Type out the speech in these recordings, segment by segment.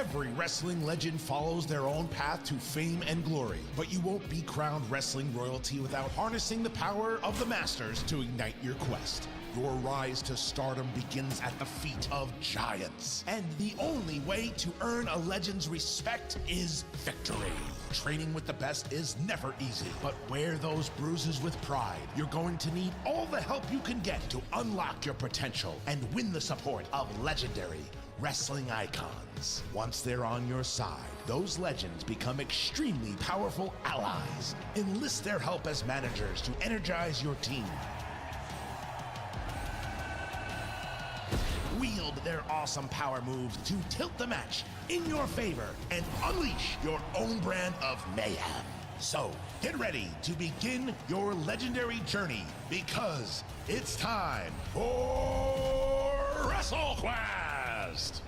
Every wrestling legend follows their own path to fame and glory, but you won't be crowned wrestling royalty without harnessing the power of the Masters to ignite your quest. Your rise to stardom begins at the feet of giants, and the only way to earn a legend's respect is victory. Training with the best is never easy, but wear those bruises with pride. You're going to need all the help you can get to unlock your potential and win the support of legendary wrestling icons. Once they're on your side, those legends become extremely powerful allies. Enlist their help as managers to energize your team. Wield their awesome power moves to tilt the match in your favor and unleash your own brand of mayhem. So, get ready to begin your legendary journey, because it's time for WrestleQuest!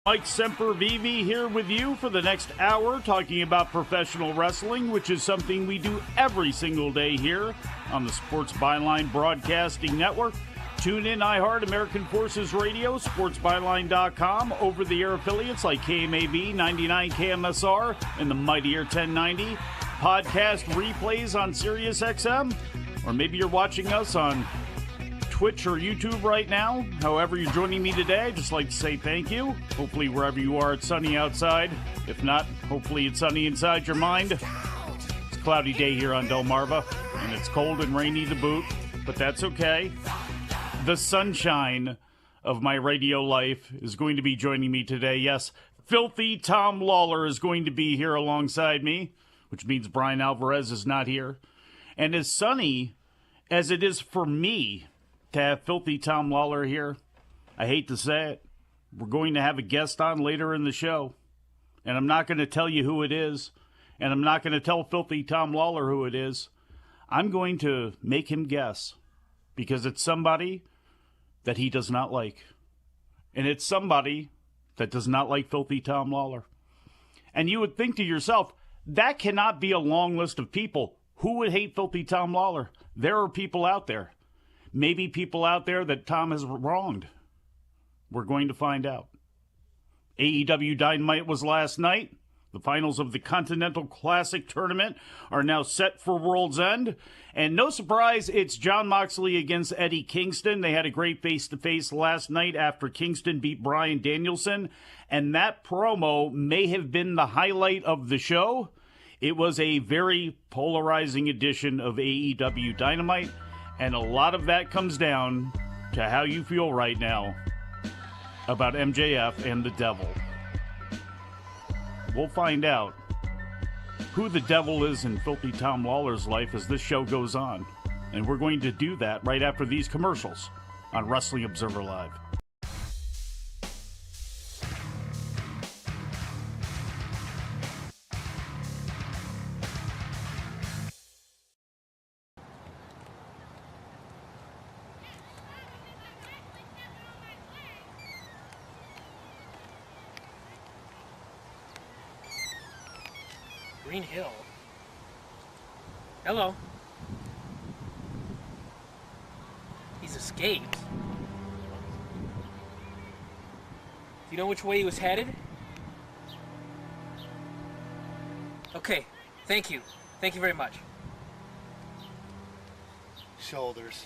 Mike Sempervive here with you for the next hour, talking about professional wrestling, which is something we do every single day here on the Sports Byline Broadcasting Network. Tune in, iHeart, American Forces Radio, sportsbyline.com, over-the-air affiliates like KMAB, 99 KMSR, and the mightier 1090. Podcast replays on SiriusXM, or maybe you're watching us on Twitch or YouTube right now. However you're joining me today, I'd just like to say thank you. Hopefully wherever you are, it's sunny outside. If not, hopefully it's sunny inside your mind. It's a cloudy day here on Delmarva, and it's cold and rainy to boot, but that's okay. The sunshine of my radio life is going to be joining me today. Yes, filthy Tom Lawler is going to be here alongside me, which means Bryan Alvarez is not here. And as sunny as it is for me to have filthy Tom Lawler here, I hate to say it, we're going to have a guest on later in the show, and I'm not going to tell you who it is, and I'm not going to tell filthy Tom Lawler who it is. I'm going to make him guess, because it's somebody that he does not like, and it's somebody that does not like filthy Tom Lawler. And you would think to yourself, that cannot be a long list of people. Who would hate filthy Tom Lawler? There are people out there. Maybe people out there that Tom has wronged. We're going to find out. AEW Dynamite was last night. The finals of the Continental Classic tournament are now set for World's End. And no surprise, it's Jon Moxley against Eddie Kingston. They had a great face-to-face last night after Kingston beat Bryan Danielson. And that promo may have been the highlight of the show. It was a very polarizing edition of AEW Dynamite. And a lot of that comes down to how you feel right now about MJF and the devil. We'll find out who the devil is in filthy Tom Lawler's life as this show goes on. And we're going to do that right after these commercials on Wrestling Observer Live. Green Hill. Hello. escaped? Do you know which way he was headed? Okay, thank you. Thank you very much. Shoulders.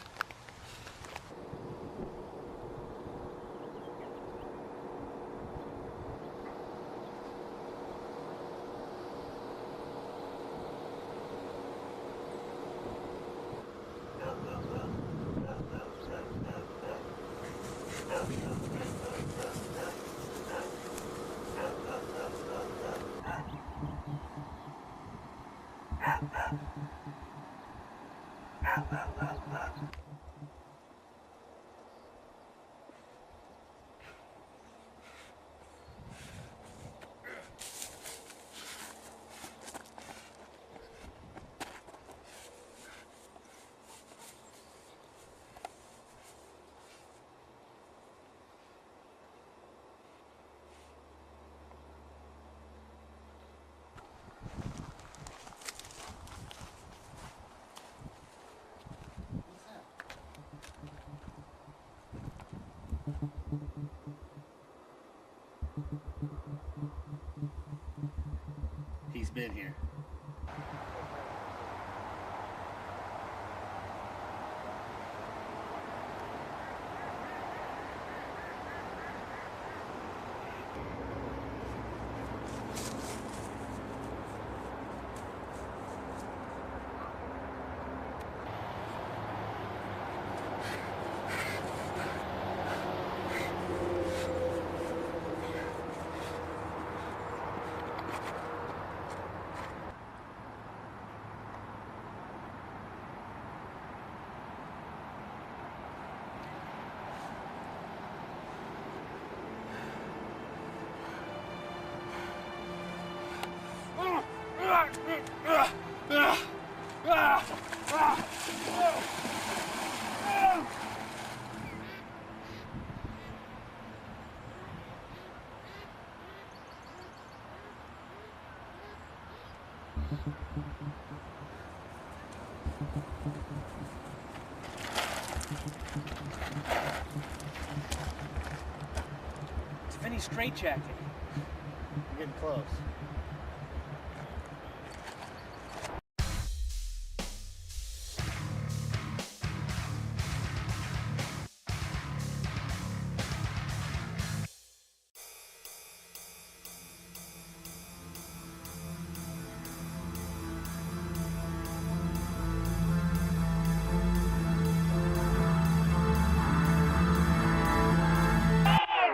He's been here. It's Vinny's straitjacket. We're getting close.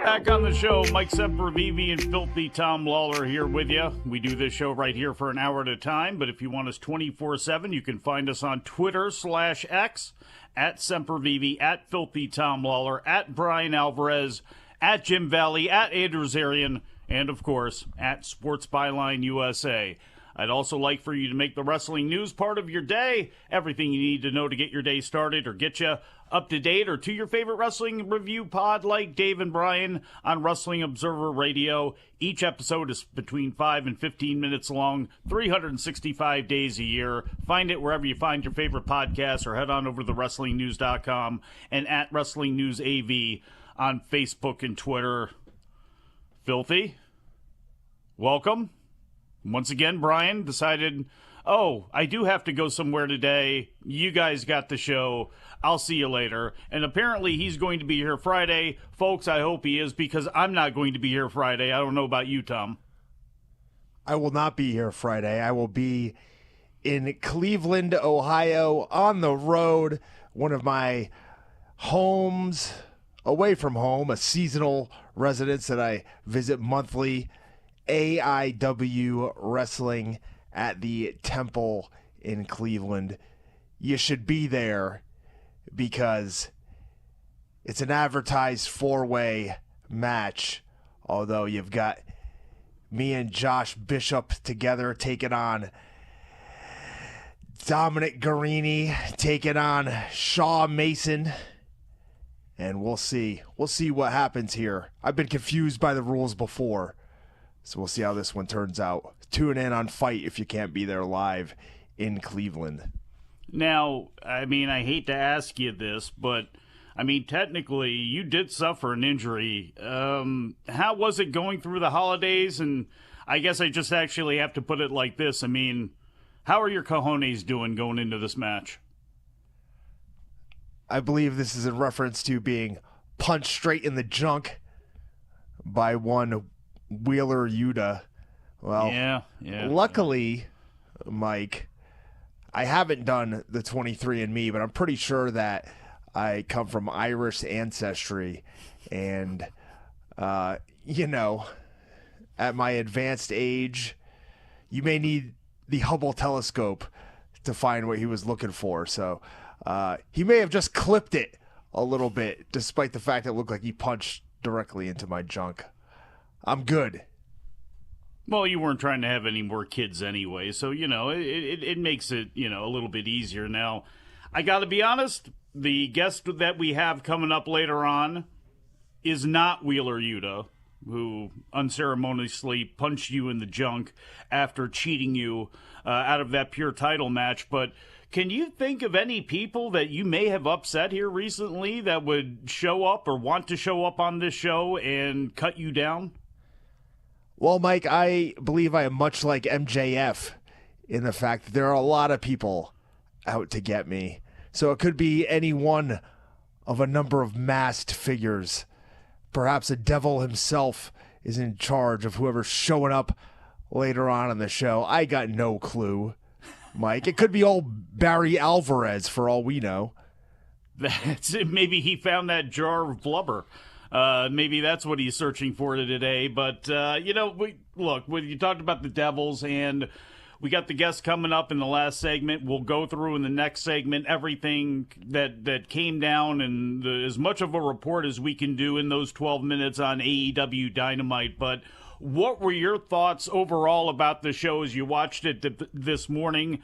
Back on the show, Mike Sempervive and Filthy Tom Lawler here with you. We do this show right here for an hour at a time, but if you want us 24/7, you can find us on Twitter/X, at Sempervive, at Filthy Tom Lawler, at Bryan Alvarez, at Jim Valley, at Andrew Zarian, and of course, at Sports Byline USA. I'd also like for you to make the wrestling news part of your day. Everything you need to know to get your day started or get you up to date or to your favorite wrestling review pod like Dave and Brian on Wrestling Observer Radio. Each episode is between 5 and 15 minutes long, 365 days a year. Find it wherever you find your favorite podcast or head on over to WrestlingNews.com and at Wrestling News AV on Facebook and Twitter. Filthy, welcome. Once again, Brian decided, I do have to go somewhere today. You guys got the show. I'll see you later. And apparently he's going to be here Friday. Folks, I hope he is, because I'm not going to be here Friday. I don't know about you, Tom. I will not be here Friday. I will be in Cleveland, Ohio, on the road. One of my homes away from home, a seasonal residence that I visit monthly. AEW Wrestling at the Temple in Cleveland. You should be there because it's an advertised four-way match, although you've got me and Josh Bishop together taking on Dominic Garrini, taking on Shaw Mason, and we'll see what happens here. I've been confused by the rules before, so we'll see how this one turns out. Tune in on Fight if you can't be there live in Cleveland. Now, I mean, I hate to ask you this, but I mean, technically, you did suffer an injury. How was it going through the holidays? And I guess I just actually have to put it like this. I mean, how are your cojones doing going into this match? I believe this is in reference to being punched straight in the junk by one Wheeler Yuta. Well, yeah. Luckily, Mike, I haven't done the 23andMe, but I'm pretty sure that I come from Irish ancestry. And, at my advanced age, you may need the Hubble telescope to find what he was looking for. So he may have just clipped it a little bit, despite the fact that it looked like he punched directly into my junk. I'm good. Well, you weren't trying to have any more kids anyway, so, it makes it, a little bit easier. Now, I got to be honest, the guest that we have coming up later on is not Wheeler Yuta, who unceremoniously punched you in the junk after cheating you out of that pure title match. But can you think of any people that you may have upset here recently that would show up or want to show up on this show and cut you down? Well, Mike, I believe I am much like MJF in the fact that there are a lot of people out to get me. So it could be any one of a number of masked figures. Perhaps the devil himself is in charge of whoever's showing up later on in the show. I got no clue, Mike. It could be old Bryan Alvarez for all we know. That's it. Maybe he found that jar of blubber. Maybe that's what he's searching for today. But, when you talked about the Devils, and we got the guests coming up in the last segment. We'll go through in the next segment everything that came down and as much of a report as we can do in those 12 minutes on AEW Dynamite. But what were your thoughts overall about the show as you watched it this morning?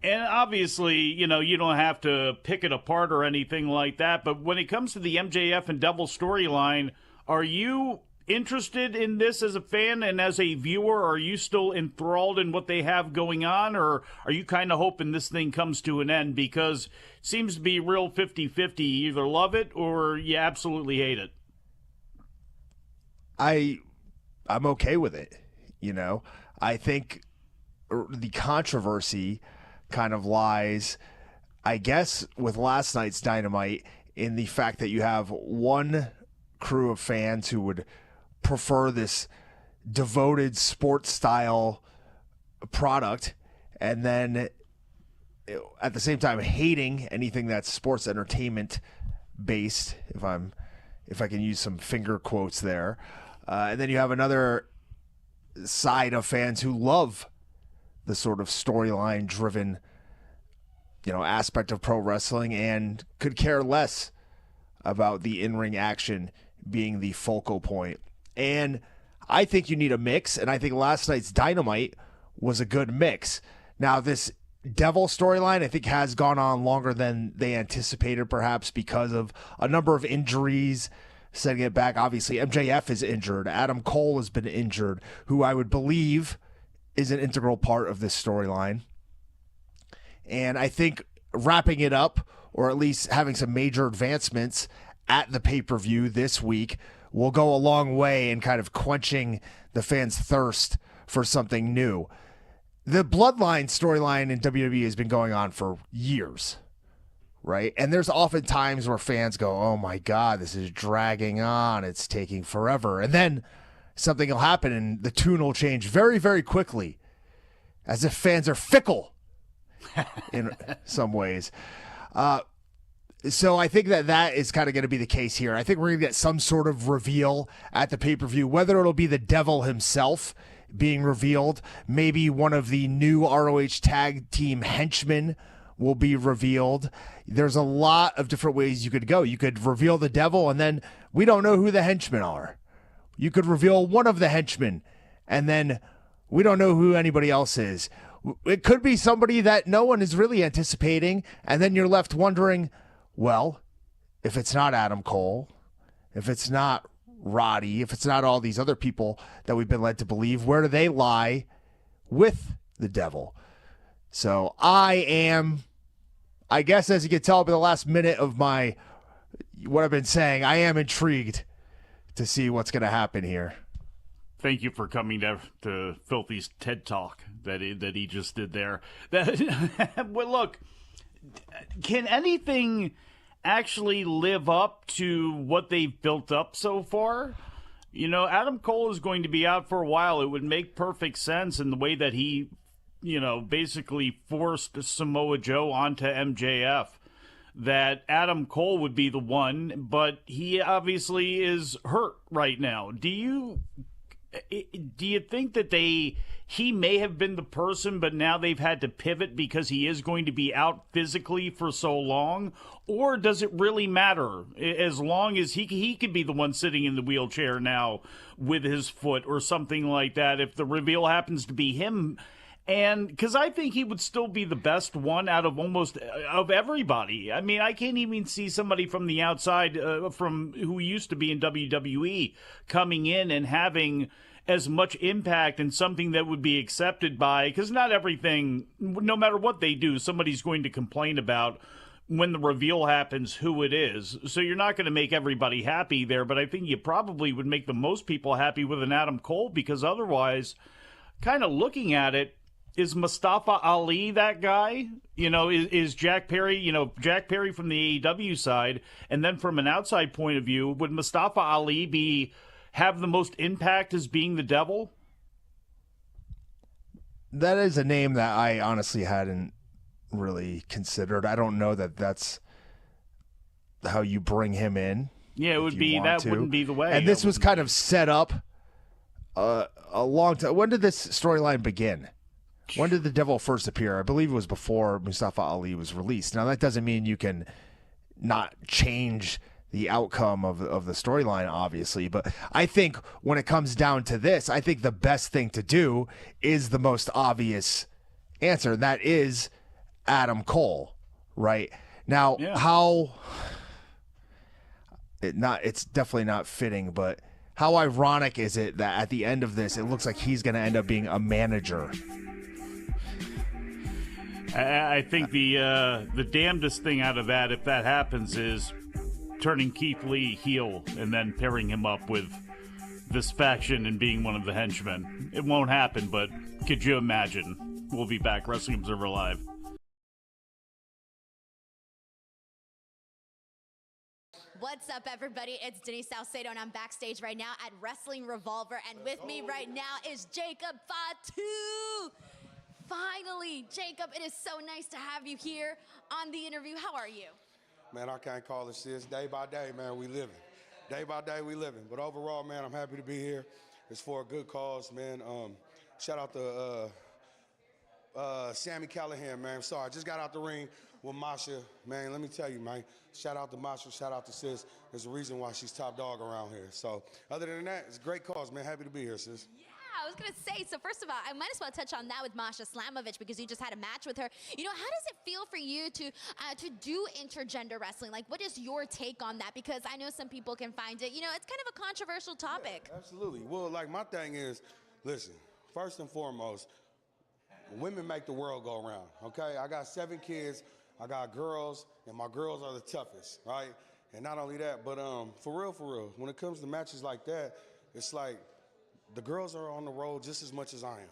And obviously, you don't have to pick it apart or anything like that. But when it comes to the MJF and Devil storyline, are you interested in this as a fan and as a viewer? Are you still enthralled in what they have going on? Or are you kind of hoping this thing comes to an end? Because it seems to be real 50-50. You either love it or you absolutely hate it. I'm okay with it. I think the controversy kind of lies, I guess, with last night's Dynamite in the fact that you have one crew of fans who would prefer this devoted sports style product, and then at the same time hating anything that's sports entertainment based, if I can use some finger quotes there. And then you have another side of fans who love the sort of storyline driven, aspect of pro wrestling and could care less about the in-ring action being the focal point. And I think you need a mix, and I think last night's Dynamite was a good mix. Now, this Devil storyline, I think, has gone on longer than they anticipated, perhaps because of a number of injuries setting it back. Obviously, MJF is injured. Adam Cole has been injured, who I would believe is an integral part of this storyline. And I think wrapping it up, or at least having some major advancements at the pay-per-view this week, will go a long way in kind of quenching the fans' thirst for something new. The Bloodline storyline in WWE has been going on for years, right? And there's often times where fans go, oh my God, this is dragging on. It's taking forever. And then something will happen and the tune will change very, very quickly, as if fans are fickle in some ways. So I think that is kind of going to be the case here. I think we're going to get some sort of reveal at the pay-per-view, whether it'll be the Devil himself being revealed. Maybe one of the new ROH tag team henchmen will be revealed. There's a lot of different ways you could go. You could reveal the Devil, and then we don't know who the henchmen are. You could reveal one of the henchmen, and then we don't know who anybody else is. It could be somebody that no one is really anticipating, and then you're left wondering, well, if it's not Adam Cole, if it's not Roddy, if it's not all these other people that we've been led to believe, where do they lie with the Devil? So I guess as you can tell by the last minute of my, what I've been saying, I am intrigued to see what's going to happen here. Thank you for coming to Filthy's TED Talk that he just did there. Well, look, can anything actually live up to what they've built up so far? You know, Adam Cole is going to be out for a while. It would make perfect sense in the way that he, basically forced Samoa Joe onto MJF, that Adam Cole would be the one, but he obviously is hurt right now. Do you think that he may have been the person, but now they've had to pivot because he is going to be out physically for so long? Or does it really matter as long as he could be the one sitting in the wheelchair now with his foot or something like that if the reveal happens to be him? And because I think he would still be the best one out of almost of everybody. I mean, I can't even see somebody from the outside, from who used to be in WWE, coming in and having as much impact and something that would be accepted by, because not everything, no matter what they do, somebody's going to complain about when the reveal happens who it is. So you're not going to make everybody happy there, but I think you probably would make the most people happy with an Adam Cole, because otherwise, kind of looking at it, is Mustafa Ali that guy? Is Jack Perry, Jack Perry from the AEW side, and then from an outside point of view, would Mustafa Ali have the most impact as being the devil? That is a name that I honestly hadn't really considered. I don't know that that's how you bring him in. Yeah, it would be, that wouldn't be the way. And this was kind of set up a long time. When did this storyline begin? When did the devil first appear? I believe it was before Mustafa Ali was released. Now, that doesn't mean you can not change the outcome of the storyline, obviously. But I think when it comes down to this, I think the best thing to do is the most obvious answer. And that is Adam Cole, right? Now, it's definitely not fitting, but how ironic is it that at the end of this, it looks like he's going to end up being a manager? I think the damnedest thing out of that, if that happens, is turning Keith Lee heel and then pairing him up with this faction and being one of the henchmen. It won't happen, but could you imagine? We'll be back. Wrestling Observer Live. What's up, everybody? It's Denise Salcedo, and I'm backstage right now at Wrestling Revolver, and with me right now is Jacob Fatu. Finally, Jacob, it is so nice to have you here on the interview. How are you? Man, I can't call it sis. Day by day, man, we living. Day by day, we living. But overall, man, I'm happy to be here. It's for a good cause, man. Shout out to Sammy Callahan, man. Sorry, I just got out the ring with Masha. Man, let me tell you, man, shout out to Masha, shout out to sis. There's a reason why she's top dog around here. So other than that, it's a great cause, man. Happy to be here, sis. I was going to say, so first of all, I might as well touch on that with Masha Slamovich, because you just had a match with her. How does it feel for you to do intergender wrestling? Like, what is your take on that? Because I know some people can find it, it's kind of a controversial topic. Yeah, absolutely. Well, like, my thing is, listen, first and foremost, women make the world go around, okay? I got 7 kids, I got girls, and my girls are the toughest, right? And not only that, but for real, when it comes to matches like that, it's like, the girls are on the road just as much as I am.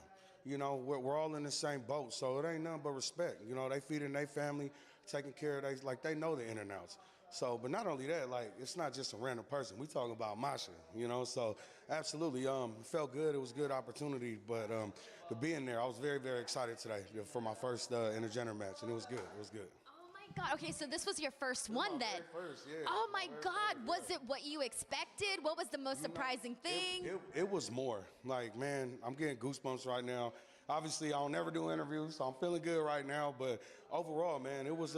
We're all in the same boat, so it ain't nothing but respect. They feeding their family, taking care of they know the in and outs. So, but not only that, like, it's not just a random person. We talking about Masha, so absolutely, it felt good. It was a good opportunity, but to be in there, I was very, very excited today for my first intergender match, and it was good. It was good. God, okay, so this was your first one then? First, yeah. Oh my God, was it what you expected? What was the most surprising thing? It was more. Like, man, I'm getting goosebumps right now. Obviously, I don't never do interviews, so I'm feeling good right now. But overall, man, it was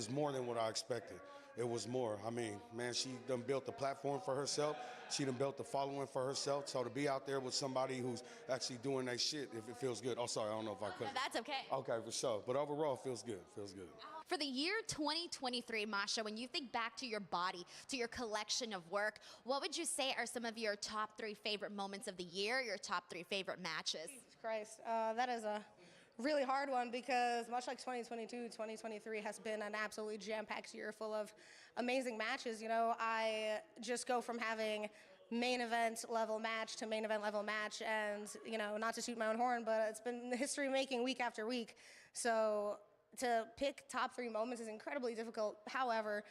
more than what I expected. It was more. I mean, man, she done built the platform for herself. She done built the following for herself. So to be out there with somebody who's actually doing that shit, if it feels good. Oh, sorry, I don't know if I could. No, that's okay. Okay, for sure. But overall, it feels good. Feels good. For the year 2023, Masha, when you think back to your body, to your collection of work, what would you say are some of your top 3 favorite moments of the year, your top 3 favorite matches? Jesus Christ, that is a really hard one because much like 2022, 2023 has been an absolutely jam-packed year full of amazing matches. You know, I just go from having main event level match to main event level match, and, you know, not to toot my own horn, but it's been history making week after week. So to pick top 3 moments is incredibly difficult. However,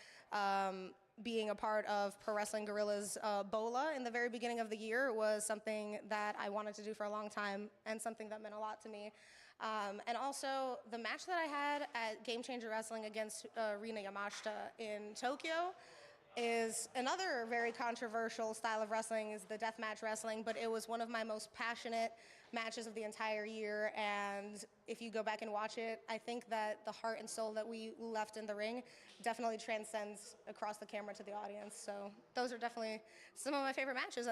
being a part of Pro Wrestling Guerrilla's BOLA in the very beginning of the year was something that I wanted to do for a long time and something that meant a lot to me. And also, the match that I had at Game Changer Wrestling against Rina Yamashita in Tokyo is another very controversial style of wrestling, is the deathmatch wrestling, but it was one of my most passionate matches of the entire year. And if you go back and watch it, I think that the heart and soul that we left in the ring definitely transcends across the camera to the audience. So those are definitely some of my favorite matches.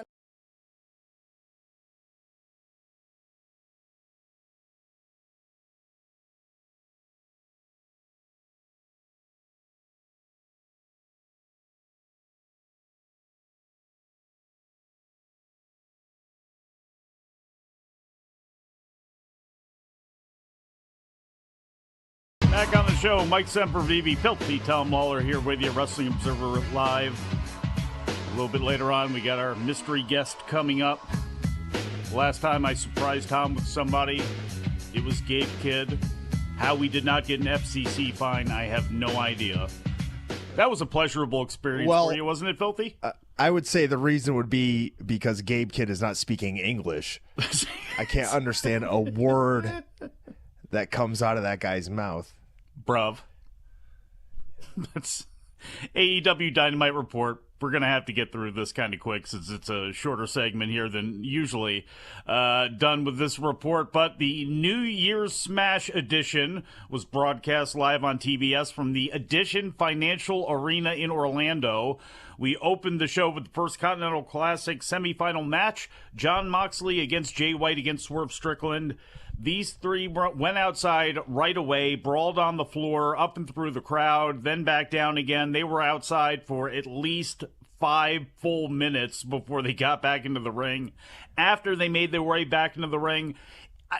Back on the show, Mike Sempervive, Filthy Tom Lawler here with you, Wrestling Observer Live. A little bit later on, we got our mystery guest coming up. Last time I surprised Tom with somebody, it was Gabe Kidd. How we did not get an FCC fine, I have no idea. That was a pleasurable experience for you, wasn't it, Filthy? I would say the reason would be because Gabe Kidd is not speaking English. I can't understand a word that comes out of that guy's mouth. Bruv. That's AEW Dynamite report. We're going to have to get through this kind of quick since it's a shorter segment here than usually. Done with this report, but the New Year's Smash edition was broadcast live on TBS from the Edition Financial Arena in Orlando. We opened the show with the first Continental Classic semifinal match, Jon Moxley against Jay White against Swerve Strickland. These three went outside right away, brawled on the floor, up and through the crowd, then back down again. They were outside for at least 5 full minutes before they got back into the ring. After they made their way back into the ring,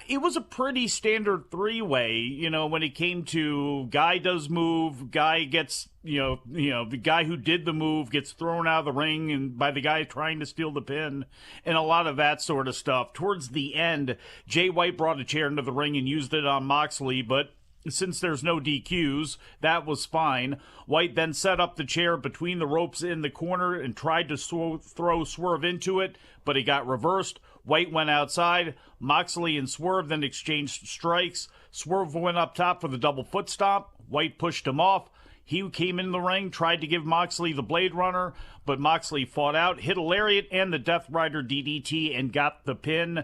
it was a pretty standard 3-way, you know, when it came to guy does move, guy gets, the guy who did the move gets thrown out of the ring and by the guy trying to steal the pin, and a lot of that sort of stuff. Towards the end, Jay White brought a chair into the ring and used it on Moxley, but since there's no DQs, that was fine. White then set up the chair between the ropes in the corner and tried to throw Swerve into it, but it got reversed. White went outside. Moxley and Swerve then exchanged strikes. Swerve went up top for the double foot stomp. White pushed him off. He came in the ring, tried to give Moxley the Blade Runner, but Moxley fought out, hit a lariat and the Death Rider DDT, and got the pin.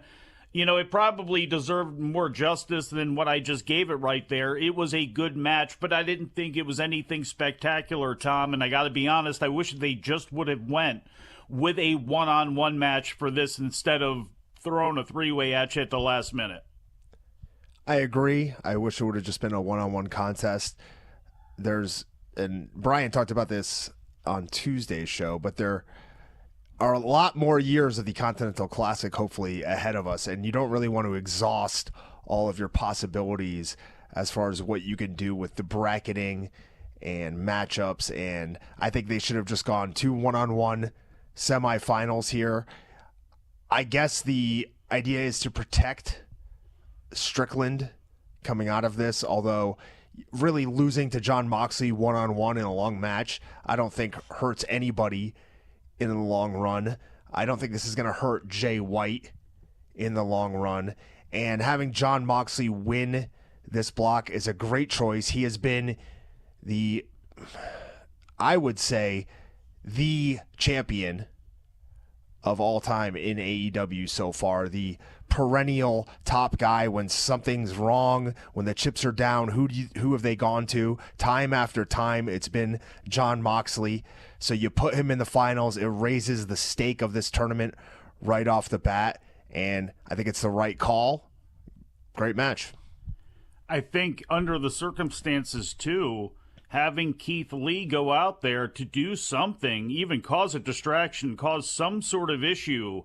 You know, it probably deserved more justice than what I just gave it right there. It was a good match, but I didn't think it was anything spectacular, Tom, and I got to be honest, I wish they just would have went with a one-on-one match for this instead of throwing a 3-way at you at the last minute. I agree. I wish it would have just been a one-on-one contest. And Bryan talked about this on Tuesday's show, but there are a lot more years of the Continental Classic hopefully ahead of us, and you don't really want to exhaust all of your possibilities as far as what you can do with the bracketing and matchups, and I think they should have just gone 2 one-on-one semifinals here. I guess the idea is to protect Strickland coming out of this, although really losing to Jon Moxley one-on-one in a long match I don't think hurts anybody in the long run. I don't think this is going to hurt Jay White in the long run. And having Jon Moxley win this block is a great choice. He has been I would say, the champion of all time in AEW so far. The perennial top guy when something's wrong, when the chips are down. Who have they gone to? Time after time, it's been Jon Moxley. So you put him in the finals, it raises the stake of this tournament right off the bat, and I think it's the right call. Great match. I think under the circumstances, too, having Keith Lee go out there to do something, even cause a distraction, cause some sort of issue,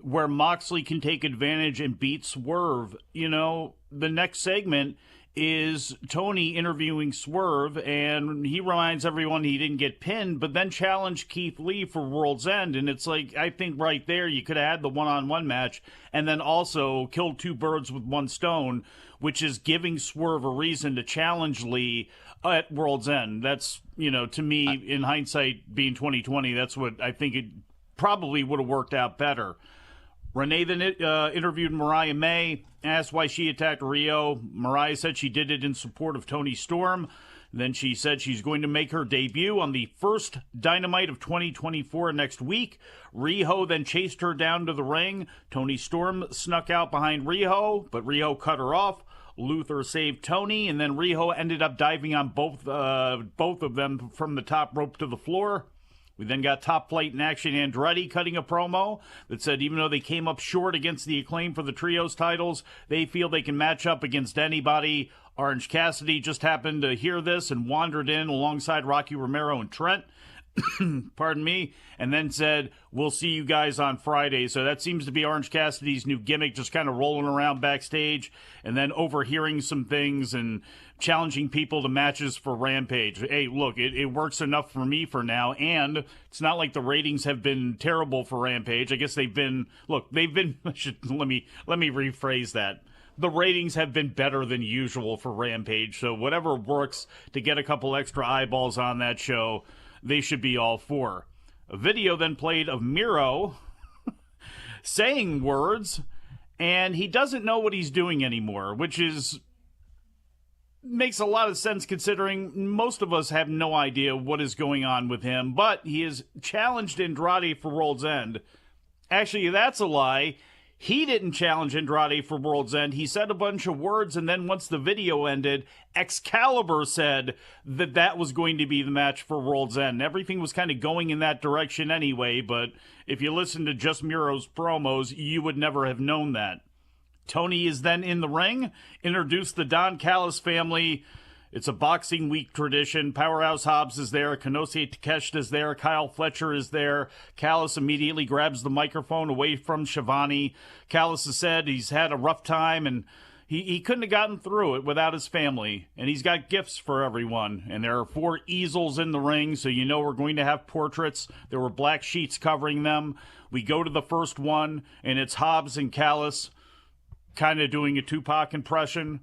where Moxley can take advantage and beat Swerve. You know, the next segment is Tony interviewing Swerve, and he reminds everyone he didn't get pinned, but then challenged Keith Lee for World's End. And it's like, I think right there you could have had the one-on-one match and then also killed two birds with one stone, which is giving Swerve a reason to challenge Lee at World's End. That's, you know, to me, in hindsight, being 2020, that's what I think it probably would have worked out better. Renee then interviewed Mariah May, asked why she attacked Rio. Mariah said she did it in support of Toni Storm. Then she said she's going to make her debut on the first Dynamite of 2024 next week. Riho then chased her down to the ring. Toni Storm snuck out behind Riho, but Riho cut her off. Luther saved Tony, and then Riho ended up diving on both of them from the top rope to the floor. We then got Top Flight in Action Andretti cutting a promo that said even though they came up short against the Acclaim for the Trios titles, they feel they can match up against anybody. Orange Cassidy just happened to hear this and wandered in alongside Rocky Romero and Trent. Pardon me, and then said, we'll see you guys on Friday. So that seems to be Orange Cassidy's new gimmick, just kind of rolling around backstage and then overhearing some things and challenging people to matches for Rampage. Hey, look, it works enough for me for now, and it's not like the ratings have been terrible for Rampage. I guess let me rephrase that. The ratings have been better than usual for Rampage, so whatever works to get a couple extra eyeballs on that show, they should be all for. A video then played of Miro saying words, and he doesn't know what he's doing anymore, which makes a lot of sense considering most of us have no idea what is going on with him, but he has challenged Andrade for World's End. Actually, that's a lie. He didn't challenge Andrade for World's End. He said a bunch of words, and then once the video ended, Excalibur said that was going to be the match for World's End. Everything was kind of going in that direction anyway, but if you listen to just Miro's promos, you would never have known that. Tony is then in the ring, introduced the Don Callis family. It's a Boxing Week tradition. Powerhouse Hobbs is there. Kenosuke Takeshita is there. Kyle Fletcher is there. Callis immediately grabs the microphone away from Shivani. Callis has said he's had a rough time and he couldn't have gotten through it without his family. And he's got gifts for everyone. And there are 4 easels in the ring, so you know we're going to have portraits. There were black sheets covering them. We go to the first one, and it's Hobbs and Callis kind of doing a Tupac impression.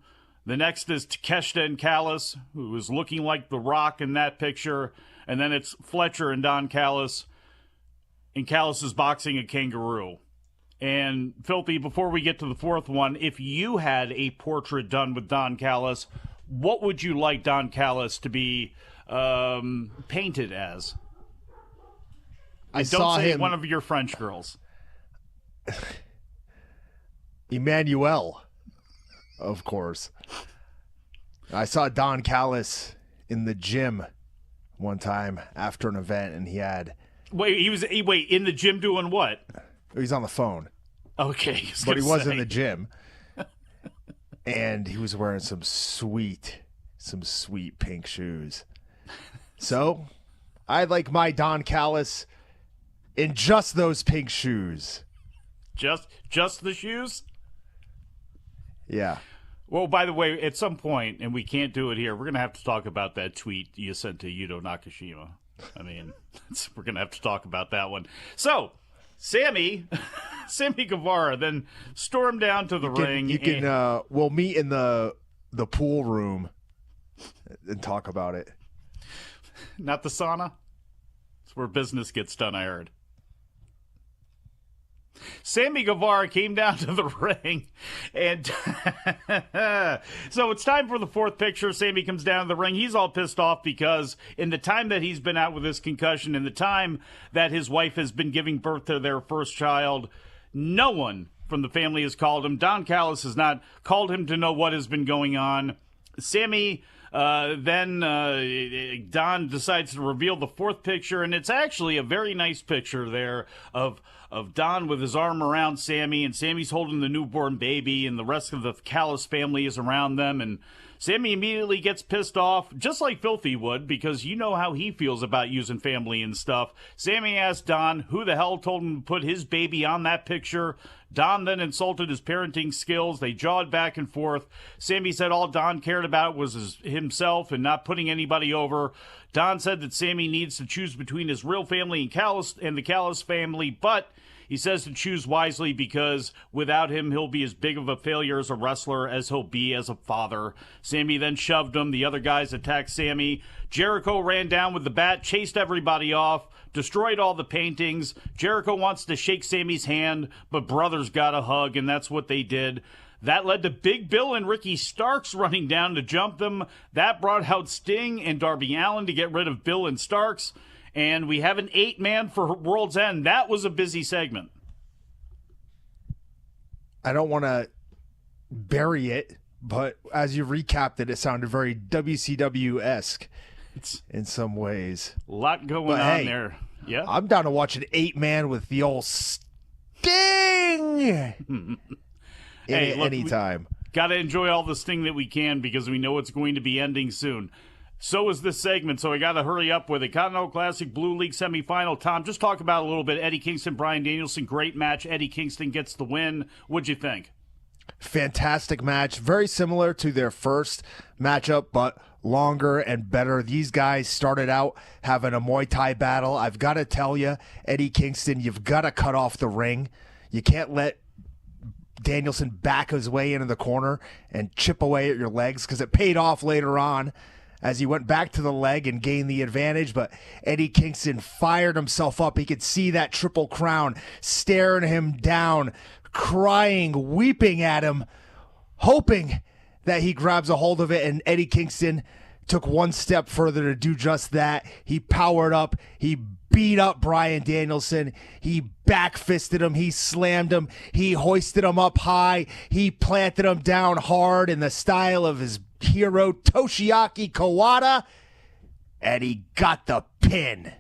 The next is Takeshita and Callis, who is looking like The Rock in that picture. And then it's Fletcher and Don Callis. And Callis is boxing a kangaroo. And, Filthy, before we get to the fourth one, if you had a portrait done with Don Callis, what would you like Don Callis to be painted as? Don't say one of your French girls. Emmanuel, of course. I saw Don Callis in the gym one time after an event, and he had... Wait, in the gym doing what? He's on the phone. Okay. But he was in the gym. And he was wearing some sweet pink shoes. So, I'd like my Don Callis in just those pink shoes. Just the shoes? Yeah. Well, by the way, at some point, and we can't do it here, we're going to have to talk about that tweet you sent to Yuto Nakashima. I mean, we're going to have to talk about that one. So, Sammy Guevara then stormed down to the ring. We'll meet in the pool room and talk about it. Not the sauna? It's where business gets done, I heard. Sammy Guevara came down to the ring, and so it's time for the fourth picture. Sammy comes down to the ring. He's all pissed off because in the time that he's been out with his concussion, in the time that his wife has been giving birth to their first child, no one from the family has called him. Don Callis has not called him to know what has been going on. Sammy... Then Don decides to reveal the fourth picture, and it's actually a very nice picture there of Don with his arm around Sammy, and Sammy's holding the newborn baby, and the rest of the Callis family is around them, and Sammy immediately gets pissed off, just like Filthy would, because you know how he feels about using family and stuff. Sammy asked Don who the hell told him to put his baby on that picture. Don then insulted his parenting skills. They jawed back and forth. Sammy said all Don cared about was himself and not putting anybody over. Don said that Sammy needs to choose between his real family and the Callis family, but he says to choose wisely because without him, he'll be as big of a failure as a wrestler as he'll be as a father. Sammy then shoved him. The other guys attacked Sammy. Jericho ran down with the bat, chased everybody off, destroyed all the paintings. Jericho wants to shake Sammy's hand, but brothers got a hug, and that's what they did. That led to Big Bill and Ricky Starks running down to jump them. That brought out Sting and Darby Allin to get rid of Bill and Starks. And we have an 8-man for World's End. That was a busy segment. I don't want to bury it, but as you recapped it, it sounded very WCW-esque in some ways. A lot going on there. Yeah, I'm down to watch an 8-man with the old Sting anytime. Got to enjoy all the Sting that we can because we know it's going to be ending soon. So is this segment, so I got to hurry up with it. Continental Classic Blue League semifinal. Tom, just talk about a little bit. Eddie Kingston, Bryan Danielson, great match. Eddie Kingston gets the win. What'd you think? Fantastic match. Very similar to their first matchup, but longer and better. These guys started out having a Muay Thai battle. I've got to tell you, Eddie Kingston, you've got to cut off the ring. You can't let Danielson back his way into the corner and chip away at your legs because it paid off later on as he went back to the leg and gained the advantage. But Eddie Kingston fired himself up. He could see that Triple Crown staring him down, crying, weeping at him, hoping that he grabs a hold of it. And Eddie Kingston took one step further to do just that. He powered up. He beat up Bryan Danielson. He back-fisted him. He slammed him. He hoisted him up high. He planted him down hard in the style of his hero Toshiaki Kawada, and he got the pin.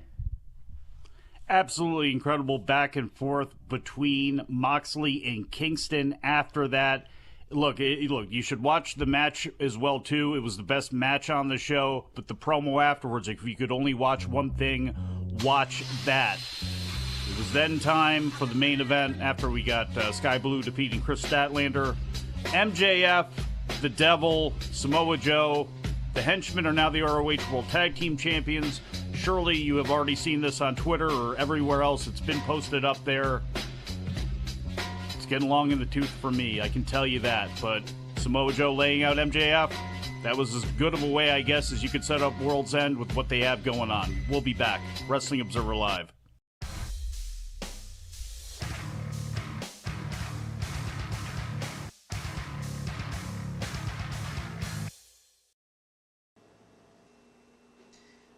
Absolutely incredible back and forth between Moxley and Kingston after that. Look, you should watch the match as well, too. It was the best match on the show, but the promo afterwards, if you could only watch one thing, watch that. It was then time for the main event after we got Sky Blue defeating Chris Statlander. MJF, the Devil, Samoa Joe, the Henchmen are now the ROH World Tag Team Champions. Surely you have already seen this on Twitter or everywhere else. It's been posted up there. It's getting long in the tooth for me, I can tell you that. But Samoa Joe laying out MJF, that was as good of a way, I guess, as you could set up World's End with what they have going on. We'll be back. Wrestling Observer Live.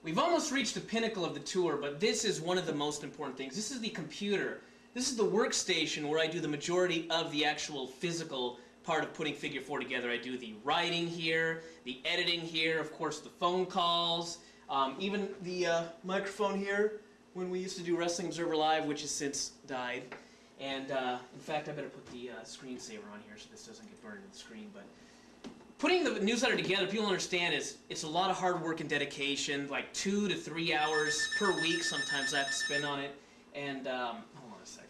We've almost reached the pinnacle of the tour, but this is one of the most important things. This is the computer. This is the workstation where I do the majority of the actual physical part of putting Figure 4 together. I do the writing here, the editing here, of course the phone calls, even the microphone here when we used to do Wrestling Observer Live, which has since died. And in fact, I better put the screensaver on here so this doesn't get burned in the screen. But putting the newsletter together, people understand, it's a lot of hard work and dedication, like 2 to 3 hours per week sometimes I have to spend on it. And, hold on a second.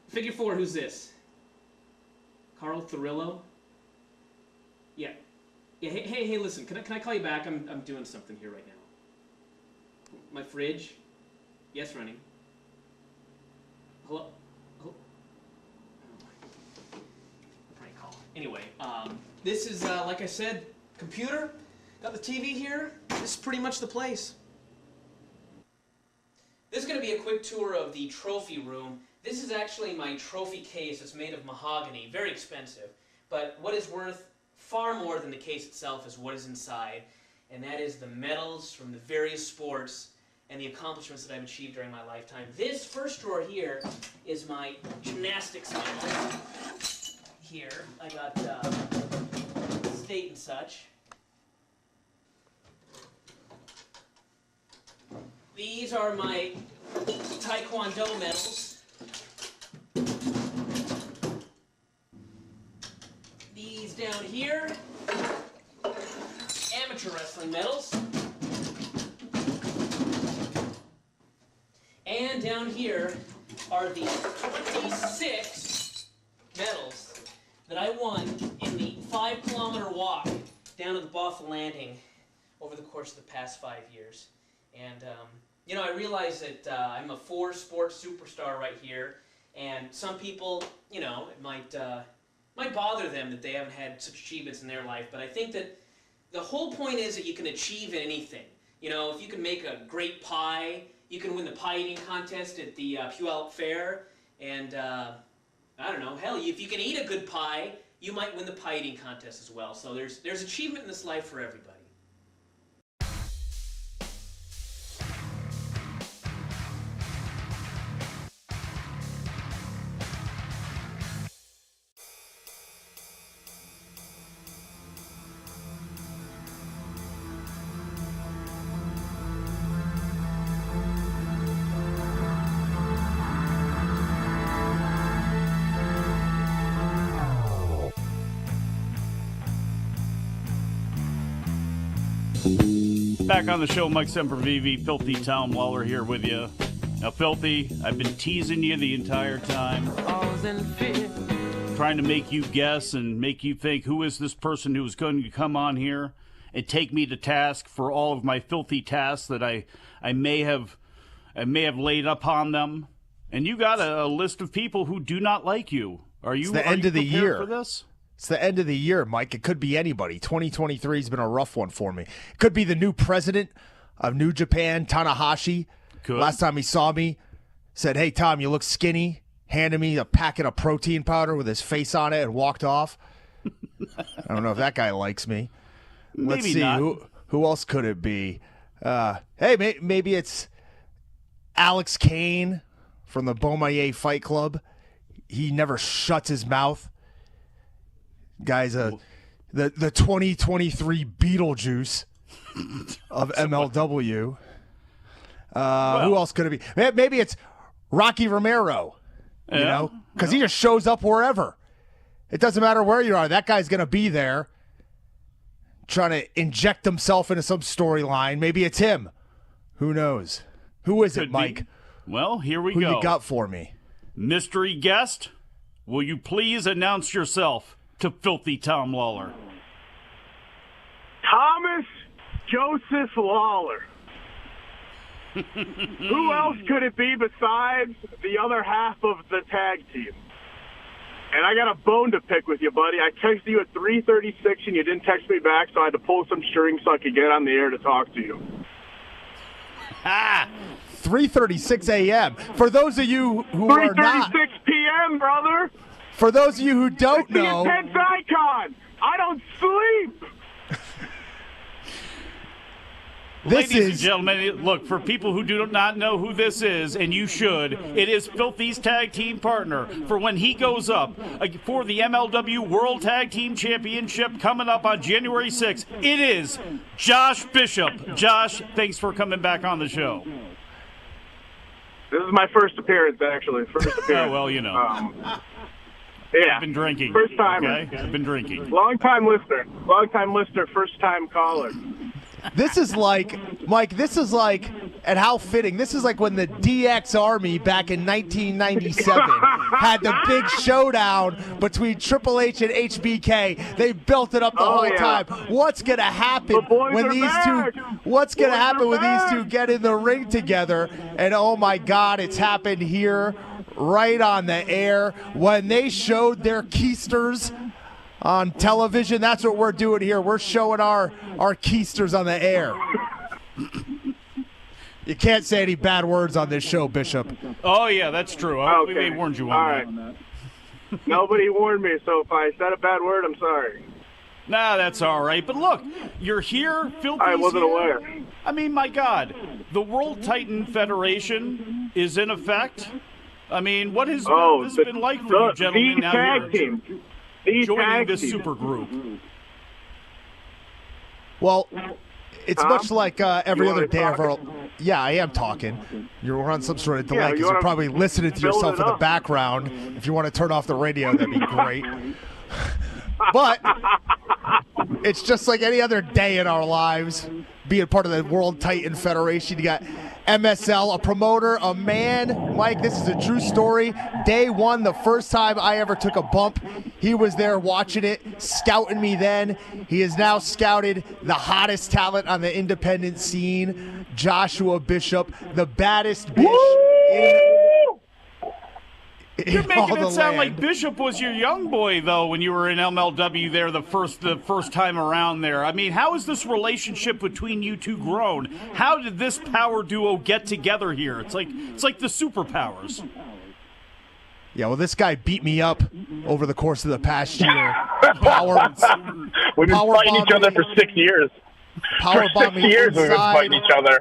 Figure 4, who's this? Carl Thorillo? Yeah. Yeah, hey, listen, can I call you back? I'm doing something here right now. My fridge? Yes, running. Hello? Anyway, this is, like I said, computer, got the TV here, this is pretty much the place. This is going to be a quick tour of the trophy room. This is actually my trophy case. It's made of mahogany, very expensive, but what is worth far more than the case itself is what is inside, and that is the medals from the various sports and the accomplishments that I've achieved during my lifetime. This first drawer here is my gymnastics medal. Here, I got state and such. These are my Taekwondo medals. These here, amateur wrestling medals. And down here are the 26 medals that I won in the 5-kilometer walk down to the Bothell Landing over the course of the past 5 years. And, I realize that I'm a 4-sport superstar right here, and some people, it might bother them that they haven't had such achievements in their life, but I think that the whole point is that you can achieve anything. If you can make a great pie, you can win the pie eating contest at the Puyallup Fair, and I don't know, hell, if you can eat a good pie, you might win the pie eating contest as well. So there's achievement in this life for everybody. Back on the show, Mike Sempervive, Filthy Tom Lawler here with you. Now, Filthy, I've been teasing you the entire time, trying to make you guess and make you think, who is this person who is going to come on here and take me to task for all of my filthy tasks that I may have laid upon them. And you got a list of people who do not like you. Are you? It's the end of the year for this? It's the end of the year, Mike. It could be anybody. 2023 has been a rough one for me. It could be the new president of New Japan, Tanahashi. Could. Last time he saw me, said, "Hey, Tom, you look skinny." Handed me a packet of protein powder with his face on it and walked off. I don't know if that guy likes me. Let's Maybe see. not. Who else could it be? Hey, maybe it's Alex Kane from the Beaumont Fight Club. He never shuts his mouth. Guy's the 2023 Beetlejuice of MLW. Who else could it be? Maybe it's Rocky Romero, because he just shows up wherever. It doesn't matter where you are. That guy's going to be there trying to inject himself into some storyline. Maybe it's him. Who knows? Who is it, Mike? Well, here we go. Who you got for me? Mystery guest, will you please announce yourself to Filthy Tom Lawler? Thomas Joseph Lawler. Who else could it be besides the other half of the tag team? And I got a bone to pick with you, buddy. I texted you at 3:36 and you didn't text me back, so I had to pull some strings so I could get on the air to talk to you. 3:36 a.m. For those of you who are not... 3:36 p.m., brother. For those of you who don't know... The intense icon. I don't sleep. Ladies and gentlemen, look, for people who do not know who this is, and you should, it is Filthy's tag team partner for when he goes up for the MLW World Tag Team Championship coming up on January 6th. It is Josh Bishop. Josh, thanks for coming back on the show. This is my first appearance, actually. Oh, well, you know. Yeah. I've been drinking. First time. Okay? I've been drinking. Long-time listener, first-time caller. This is like, Mike, and how fitting, this is like when the DX Army back in 1997 had the big showdown between Triple H and HBK. They built it up the whole time. What's going to happen when these two get in the ring together? And oh my God, it's happened here right on the air when they showed their keisters on television. That's what we're doing here. We're showing our keisters on the air. You can't say any bad words on this show, Bishop. Oh, yeah, that's true. Okay. We warned you All on right. that. Nobody warned me, so if I said a bad word, I'm sorry. Nah, that's all right. But look, you're here, Filthy's I wasn't here. aware. I mean, my God, the World Titan Federation is in effect. I mean, what has this been like for you gentlemen now tag here? Team. Joining this super group. Well, it's much like every other day of our... Yeah, I am talking. You're on some sort of delay because you're probably listening to yourself in the background. If you want to turn off the radio, that'd be great. But It's just like any other day in our lives, being part of the World Titan Federation. You got MSL, a promoter, a man. Mike, this is a true story. Day one, the first time I ever took a bump, he was there watching it, scouting me then. He has now scouted the hottest talent on the independent scene, Joshua Bishop, the baddest bitch You're making it sound like Bishop was your young boy, though, when you were in MLW there the first time around there. I mean, how is this relationship between you two grown? How did this power duo get together here? It's like the superpowers. Yeah, well, this guy beat me up over the course of the past year. We've been fighting each other for 6 years. Power for 6 years we've been fighting each other.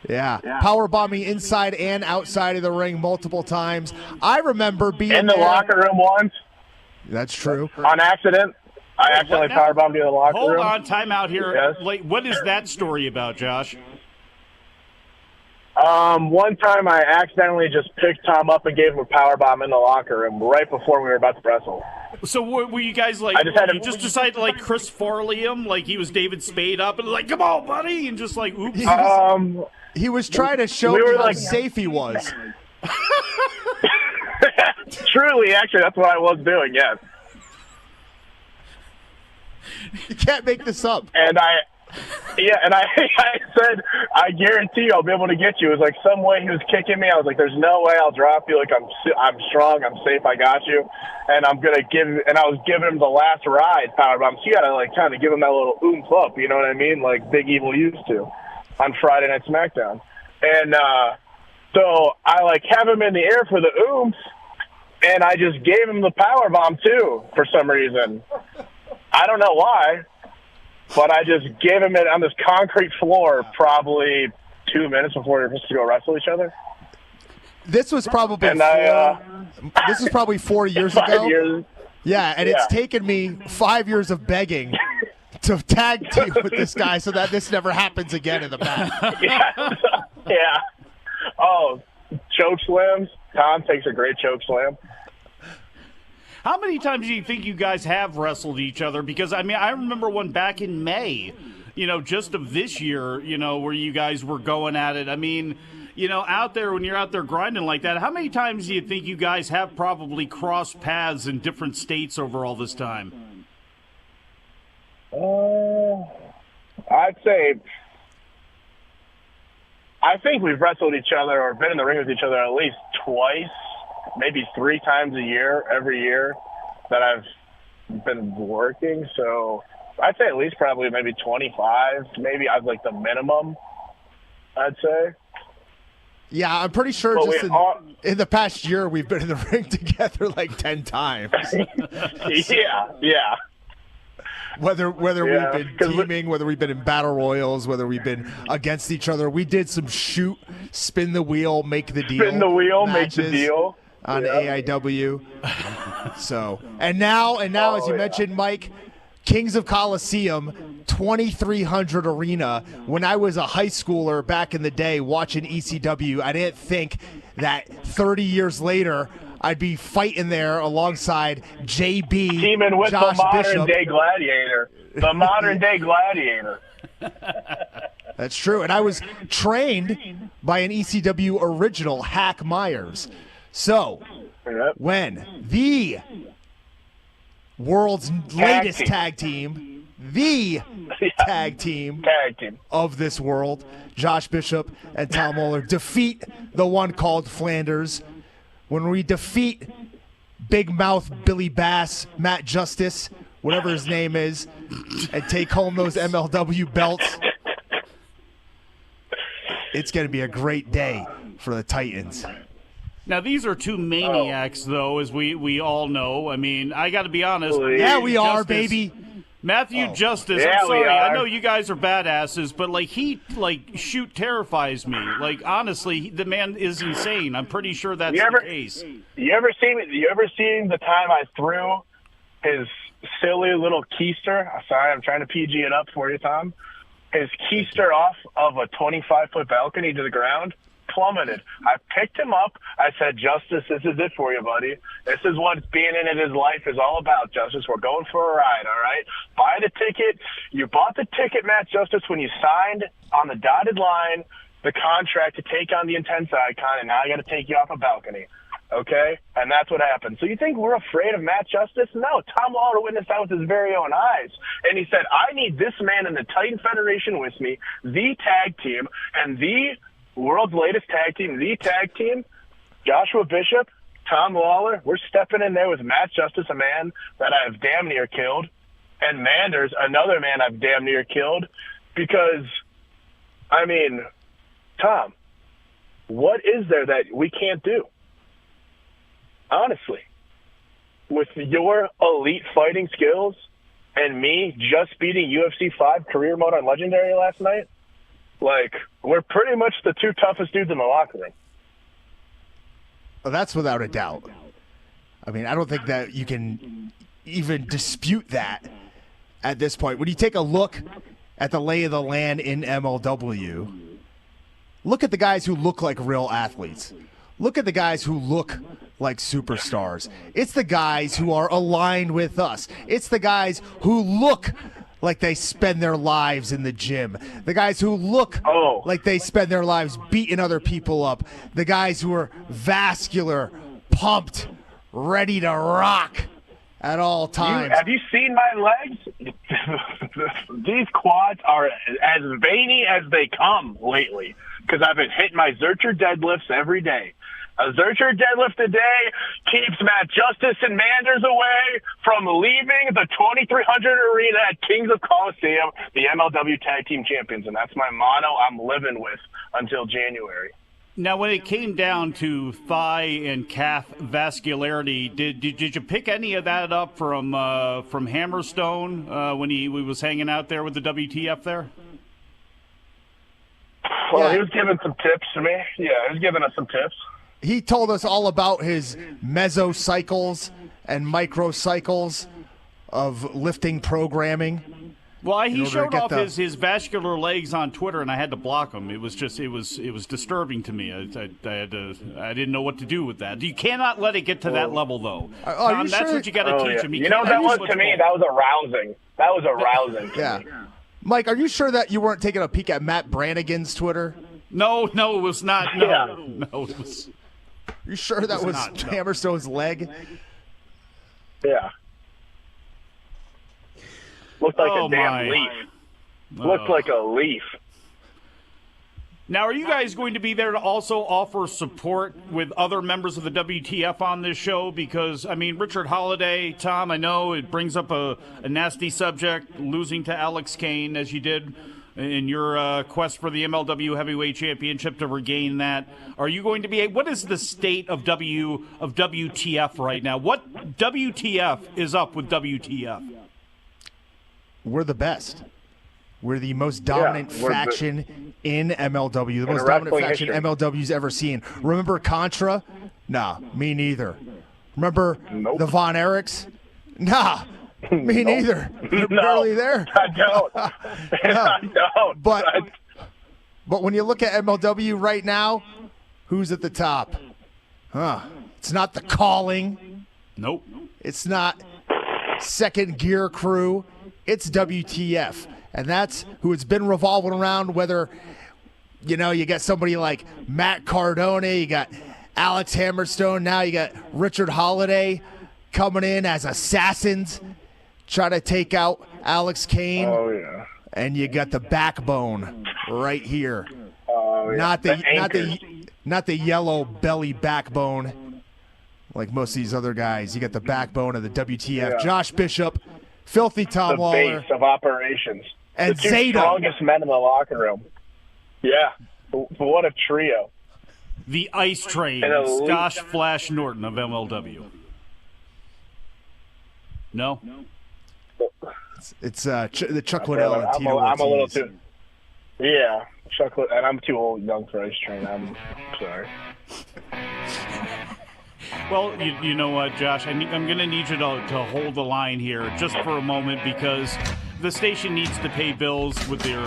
Yeah, power bombing inside and outside of the ring multiple times. I remember being in the locker room once. That's true. On accident. I accidentally power bombed you in the locker room. Hold on, time out here. Yes. Like, what is that story about, Josh? One time I accidentally just picked Tom up and gave him a power bomb in the locker room right before we were about to wrestle. So were you guys like? You just decided to like Chris Farley him, like he was David Spade up, and like, come on, buddy, and just like, oops. He was trying to show me how safe he was. Truly, actually, that's what I was doing. Yes. You can't make this up. And I said, I guarantee I'll be able to get you. It was like some way he was kicking me. I was like, there's no way I'll drop you. Like I'm strong. I'm safe. I got you. And I was giving him the last ride power bomb. So you gotta like kind of give him that little oomph up. You know what I mean? Like Big Evil used to on Friday Night SmackDown. And so I like have him in the air for the oomph, and I just gave him the power bomb too for some reason. I don't know why. But I just gave him it on this concrete floor probably 2 minutes before we were supposed to go wrestle each other. This was probably this was probably 4 years 5 ago. Years. Yeah, and it's taken me 5 years of begging to tag team with this guy so that this never happens again in the past. Yeah. Oh, choke slams. Tom takes a great choke slam. How many times do you think you guys have wrestled each other? Because, I mean, I remember one back in May, just of this year, where you guys were going at it. I mean, out there, when you're out there grinding like that, how many times do you think you guys have probably crossed paths in different states over all this time? I'd say, I think we've wrestled each other or been in the ring with each other at least twice. Maybe 3 times a year, every year that I've been working. So I'd say at least probably maybe 25. Maybe I'd like the minimum, I'd say. Yeah, I'm pretty sure in the past year we've been in the ring together like 10 times. Yeah. Whether we've been teaming, whether we've been in battle royals, whether we've been against each other. We did some spin the wheel, make the deal. Spin the wheel, make the deal. On AEW. So, and now, as you mentioned, Mike, Kings of Coliseum, 2300 Arena. When I was a high schooler back in the day watching ECW, I didn't think that 30 years later I'd be fighting there alongside JB, teaming with Josh the modern Bishop. day gladiator. The modern day gladiator. That's true. And I was trained by an ECW original, Hack Myers. So, when the world's latest tag team, tag team of this world, Josh Bishop and Tom Lawler, defeat the one called Flanders, when we defeat Big Mouth Billy Bass, Matt Justice, whatever his name is, and take home those MLW belts, it's going to be a great day for the Titans. Now, these are two maniacs, though, as we all know. I mean, I got to be honest. Yeah, we are, baby. Matthew Justice, yeah, I'm sorry. I know you guys are badasses, but, he terrifies me. Like, honestly, the man is insane. I'm pretty sure that's the case. You ever seen the time I threw his silly little keister? Sorry, I'm trying to PG it up for you, Tom. His keister off of a 25-foot balcony to the ground? plummeted. I picked him up. I said, Justice, this is it for you, buddy. This is what being in his life is all about, Justice. We're going for a ride, all right? Buy the ticket. You bought the ticket, Matt Justice, when you signed on the dotted line the contract to take on the Intense Icon, and now I got to take you off a balcony. Okay? And that's what happened. So you think we're afraid of Matt Justice? No. Tom Lawler witnessed that with his very own eyes. And he said, I need this man in the Titan Federation with me, the tag team, and the world's latest tag team, Joshua Bishop, Tom Lawler. We're stepping in there with Matt Justice, a man that I have damn near killed, and Manders, another man I've damn near killed, because, I mean, Tom, what is there that we can't do? Honestly, with your elite fighting skills and me just beating UFC 5 career mode on Legendary last night, like, we're pretty much the two toughest dudes in the locker room. Well, that's without a doubt. I mean, I don't think that you can even dispute that at this point. When you take a look at the lay of the land in MLW, look at the guys who look like real athletes. Look at the guys who look like superstars. It's the guys who are aligned with us. It's the guys who look like they spend their lives in the gym. The guys who look like they spend their lives beating other people up. The guys who are vascular, pumped, ready to rock at all times. Have you seen my legs? These quads are as veiny as they come lately, because I've been hitting my Zercher deadlifts every day. A Zercher deadlift a day keeps Matt Justice and Manders away from leaving the 2300 arena at Kings of Coliseum, the MLW Tag Team Champions. And that's my motto I'm living with until January. Now, when it came down to thigh and calf vascularity, did you pick any of that up from Hammerstone when he was hanging out there with the WTF there? Well, he was giving some tips to me. Yeah, he was giving us some tips. He told us all about his mesocycles and microcycles of lifting programming. Well, he showed off his vascular legs on Twitter, and I had to block him. It was disturbing to me. I didn't know what to do with that. You cannot let it get to that level, though. Tom, that's what you got to teach him. You know, that was to me. That was arousing. That was arousing. Yeah. Mike, are you sure that you weren't taking a peek at Matt Brannigan's Twitter? No, it was not. No, it was. You sure that was Hammerstone's leg? Yeah. Looked like a damn leaf. Looked like a leaf. Now, are you guys going to be there to also offer support with other members of the WTF on this show? Because, I mean, Richard Holiday, Tom, I know it brings up a nasty subject, losing to Alex Kane, as you did in your quest for the MLW Heavyweight Championship to regain that. Are you going to be what is the state of WTF right now? What WTF is up with WTF? We're the best. We're the most dominant faction in MLW. The most dominant faction MLW's ever seen. Remember Contra? Nah, me neither. Remember the Von Erichs? Nah, me neither. You're barely there. I don't. I don't. But when you look at MLW right now, who's at the top? It's not the Calling. Nope. It's not Second Gear Crew. It's WTF. And that's who it's been revolving around, whether, you got somebody like Matt Cardone, you got Alex Hammerstone, now you got Richard Holiday coming in as assassins, trying to take out Alex Kane. Oh, yeah. And you got the backbone right here. Oh, yeah. Not the yellow belly backbone like most of these other guys. You got the backbone of the WTF. Yeah. Josh Bishop, Filthy Tom Lawler. The base of operations. And the two Zeta. Strongest men in the locker room. Yeah. What a trio. The Ice Train, Scotch Flash Norton of MLW. No? It's the Chuck Liddell and Tito Ortiz. I'm a little too... Yeah. And I'm too old young for Ice Train. I'm sorry. Well, you know what, Josh? I'm going to need you to hold the line here just for a moment, because the station needs to pay bills with their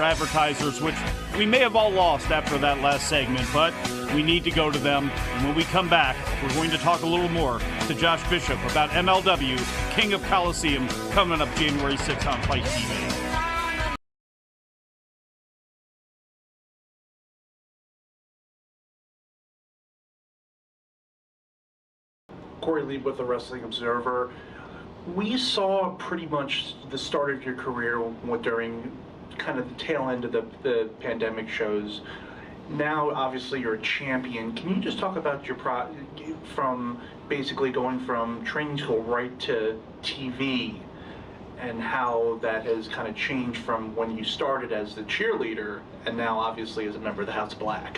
advertisers, which we may have all lost after that last segment, but we need to go to them. And when we come back, we're going to talk a little more to Josh Bishop about MLW King of Coliseum coming up January 6th on Fight TV. Corey Lee with the Wrestling Observer. We saw pretty much the start of your career during kind of the tail end of the pandemic shows. Now, obviously, you're a champion. Can you just talk about your from basically going from training school right to TV and how that has kind of changed from when you started as the cheerleader and now, obviously, as a member of the House of Black?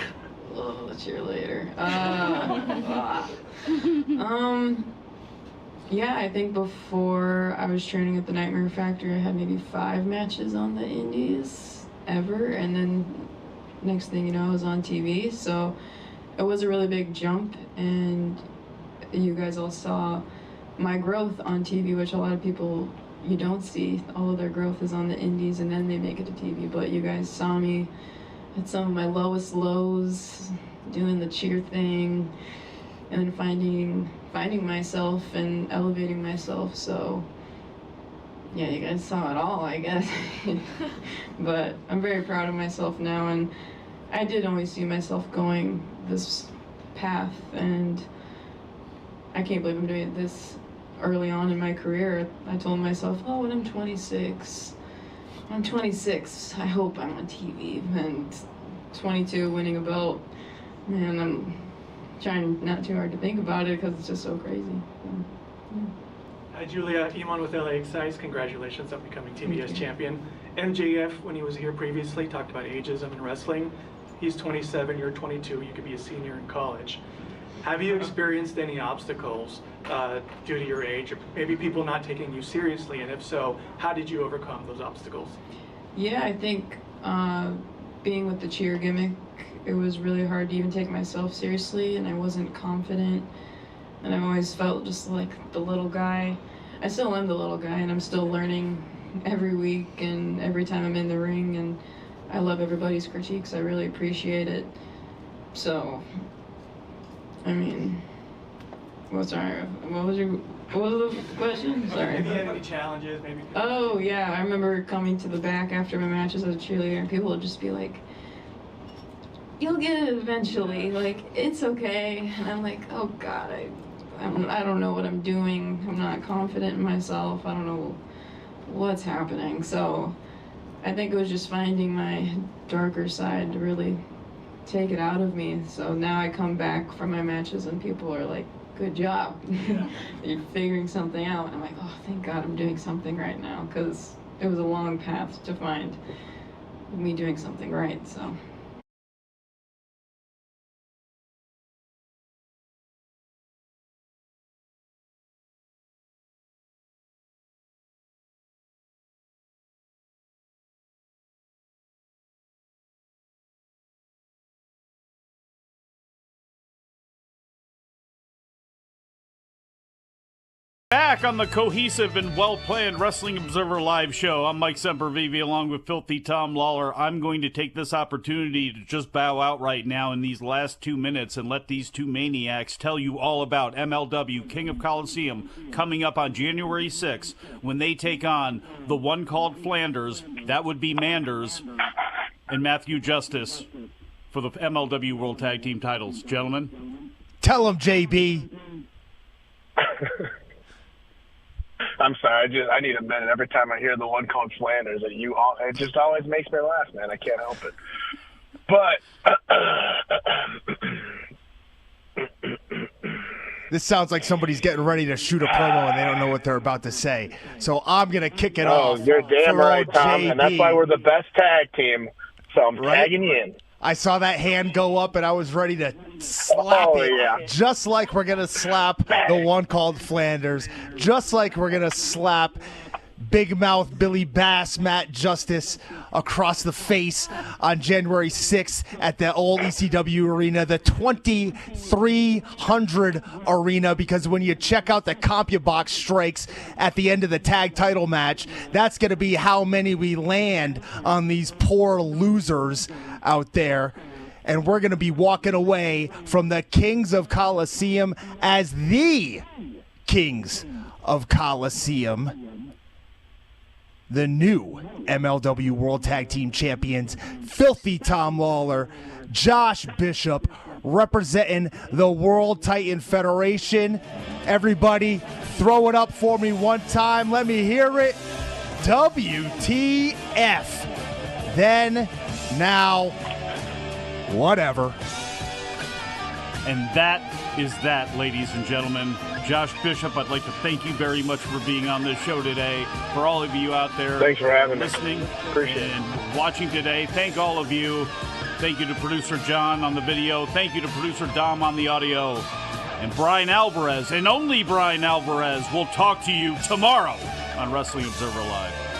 Oh, the cheerleader. Yeah, I think before I was training at the Nightmare Factory, I had maybe 5 matches on the indies ever, and then next thing you know, I was on TV. So it was a really big jump, and you guys all saw my growth on TV, which a lot of people you don't see. All of their growth is on the indies, and then they make it to TV. But you guys saw me at some of my lowest lows, doing the cheer thing, and then finding myself and elevating myself. So yeah, you guys saw it all, I guess. But I'm very proud of myself now, and I did always see myself going this path, and I can't believe I'm doing it this early on in my career. I told myself, oh, when I'm 26, I hope I'm on TV. And 22, winning a belt, man, I'm trying not too hard to think about it because it's just so crazy. So, yeah. Hi, Julia. Iman with LA Excise. Congratulations on becoming TBS champion. MJF, when he was here previously, talked about ageism in wrestling. He's 27, you're 22, you could be a senior in college. Have you experienced any obstacles due to your age, or maybe people not taking you seriously? And if so, how did you overcome those obstacles? Yeah, I think being with the cheer gimmick, it was really hard to even take myself seriously, and I wasn't confident, and I always felt just like the little guy. I still am the little guy, and I'm still learning every week and every time I'm in the ring, and I love everybody's critiques. I really appreciate it. So, I mean, what was the question? Sorry. Have you had any challenges? Maybe. Oh yeah, I remember coming to the back after my matches as a cheerleader, and people would just be like, "You'll get it eventually. Like, it's okay." And I'm like, "Oh God, I don't know what I'm doing. I'm not confident in myself. I don't know what's happening." So, I think it was just finding my darker side to really take it out of me. So now I come back from my matches and people are like, good job. Yeah. You're figuring something out. And I'm like, oh, thank God I'm doing something right now, because it was a long path to find me doing something right. So. Back on the cohesive and well-planned Wrestling Observer Live show, I'm Mike Sempervive along with Filthy Tom Lawler. I'm going to take this opportunity to just bow out right now in these last 2 minutes and let these two maniacs tell you all about MLW King of Coliseum coming up on January 6th when they take on the one called Flanders, that would be Manders, and Matthew Justice for the MLW World Tag Team titles. Gentlemen? Tell them, JB. I'm sorry, I need a minute. Every time I hear the one called Flanders, it just always makes me laugh, man. I can't help it. But this sounds like somebody's getting ready to shoot a promo and they don't know what they're about to say. So I'm going to kick it off. Oh, you're damn right, Tom, and that's why we're the best tag team. So I'm tagging you in. I saw that hand go up, and I was ready to slap it. Yeah. Just like we're going to slap the one called Flanders. Just like we're going to slap Big Mouth Billy Bass Matt Justice across the face on January 6th at the old ECW arena, the 2300 arena, because when you check out the CompuBox strikes at the end of the tag title match, that's going to be how many we land on these poor losers out there. And we're going to be walking away from the Kings of Coliseum as the Kings of Coliseum, the new MLW World Tag Team Champions, Filthy Tom Lawler, Josh Bishop, representing the World Titan Federation. Everybody, throw it up for me one time. Let me hear it. WTF. Then, now, whatever. And that is that, ladies and gentlemen. Josh Bishop, I'd like to thank you very much for being on this show today. For all of you out there, thanks for having me. Listening Appreciate and watching today, thank all of you. Thank you to producer John on the video. Thank you to producer Dom on the audio. And Bryan Alvarez, and only Bryan Alvarez, will talk to you tomorrow on Wrestling Observer Live.